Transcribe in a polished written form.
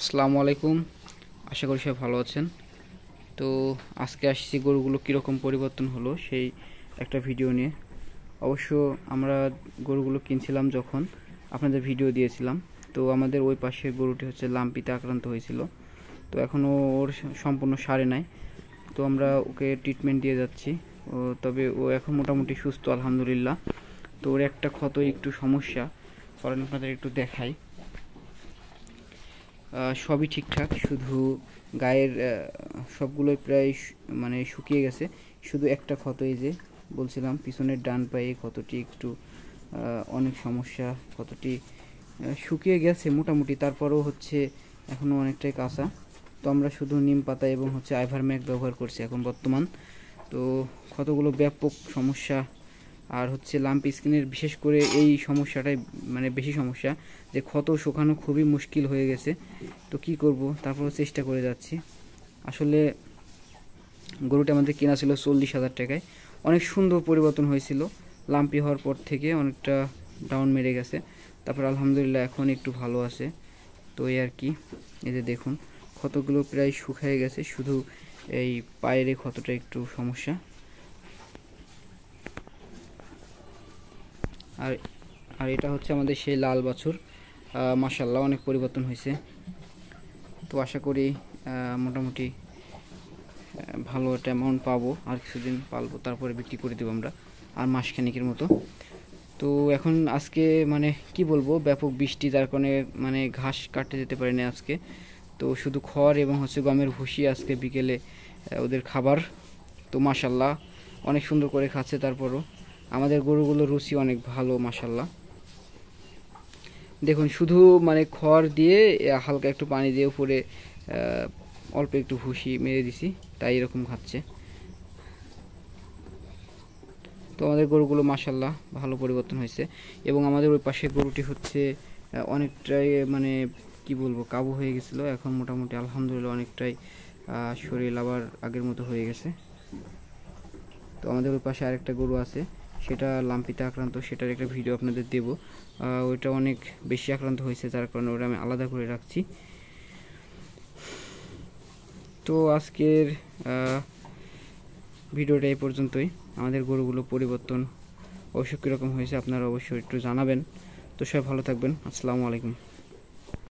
আসসালামু আলাইকুম। আশা করি সবাই ভালো আছেন। তো আজকে আসছি গরুগুলো কীরকম পরিবর্তন হলো সেই একটা ভিডিও নিয়ে। অবশ্য আমরা গরুগুলো কিনছিলাম যখন আপনাদের ভিডিও দিয়েছিলাম, তো আমাদের ওই পাশের গরুটি হচ্ছে লাম্পিতে আক্রান্ত হয়েছিল। তো এখনও ওর সম্পূর্ণ সারে নাই, তো আমরা ওকে ট্রিটমেন্ট দিয়ে যাচ্ছি। তবে ও এখন মোটামুটি সুস্থ আলহামদুলিল্লাহ। তো ওর একটা ক্ষতই একটু সমস্যা, কারণ আপনাদের একটু দেখাই। সবই ঠিকঠাক, শুধু গায়ের সবগুলোই প্রায় মানে শুকিয়ে গেছে। শুধু একটা ক্ষত, এই যে বলছিলাম পিছনের ডান পায়ে ক্ষতটি একটু অনেক সমস্যা, ক্ষতটি শুকিয়ে গেছে মোটামুটি, তারপরেও হচ্ছে এখনও অনেকটাই কাঁচা। তো আমরা শুধু নিম পাতা এবং হচ্ছে আইভারম্যাক ব্যবহার করছি এখন বর্তমান। তো ক্ষতগুলো ব্যাপক সমস্যা। আর হচ্ছে লাম্পি স্কিনের বিশেষ করে এই সমস্যাটাই মানে বেশি সমস্যা, যে ক্ষত শুকানো খুবই মুশকিল হয়ে গেছে। তো কি করব, তারপরও চেষ্টা করে যাচ্ছি। আসলে গরুটা আমাদের কেনা ছিল 40,000 টাকায়। অনেক সুন্দর পরিবর্তন হয়েছিল, লাম্পি হওয়ার পর থেকে অনেকটা ডাউন মেরে গেছে, তারপর আলহামদুলিল্লাহ এখন একটু ভালো আছে। তো এই আর কি, এই যে দেখুন ক্ষতগুলো প্রায় শুকিয়ে গেছে, শুধু এই পায়ের ক্ষতটা একটু সমস্যা। আর আর এটা হচ্ছে আমাদের সেই লাল বাছুর। মাশাআল্লাহ অনেক পরিবর্তন হয়েছে। তো আশা করি মোটামুটি ভালো একটা অ্যামাউন্ট পাবো, আর কিছুদিন পালবো, তারপরে বিক্রি করে দেবো আমরা আর মাসখানেকের মতো। তো এখন আজকে মানে কি বলবো, ব্যাপক বৃষ্টি, যার কারণে মানে ঘাস কাটতে যেতে পারিনি আজকে। তো শুধু খড় এবং হচ্ছে গমের ভুসি আজকে বিকেলে ওদের খাবার। তো মাশাআল্লাহ অনেক সুন্দর করে খাচ্ছে। তারপরও আমাদের গরুগুলোর রুচি অনেক ভালো মাশাআল্লাহ। দেখুন শুধু মানে খড় দিয়ে হালকা একটু পানি দিয়ে উপরে অল্প একটু ভুসি মেরে দিছি, তাই এরকম খাচ্ছে। তো আমাদের গরুগুলো মাশাআল্লাহ ভালো পরিবর্তন হয়েছে। এবং আমাদের ওই পাশের গরুটি হচ্ছে অনেকটাই মানে কি বলবো কাবু হয়ে গেছিলো, এখন মোটামুটি আলহামদুলিল্লাহ অনেকটাই শরীর আবার আগের মতো হয়ে গেছে। তো আমাদের ওই পাশে আরেকটা গরু আছে, সেটা লাম্পিতে আক্রান্ত, সেটার একটা ভিডিও আপনাদের দেব। ওইটা অনেক বেশি আক্রান্ত হয়েছে, যার কারণে ওটা আমি আলাদা করে রাখছি। তো আজকের ভিডিওটা এই পর্যন্তই। আমাদের গরুগুলো পরিবর্তন অবশ্য কীরকম হয়েছে আপনারা অবশ্যই একটু জানাবেন। তো সবাই ভালো থাকবেন। আসসালামু আলাইকুম।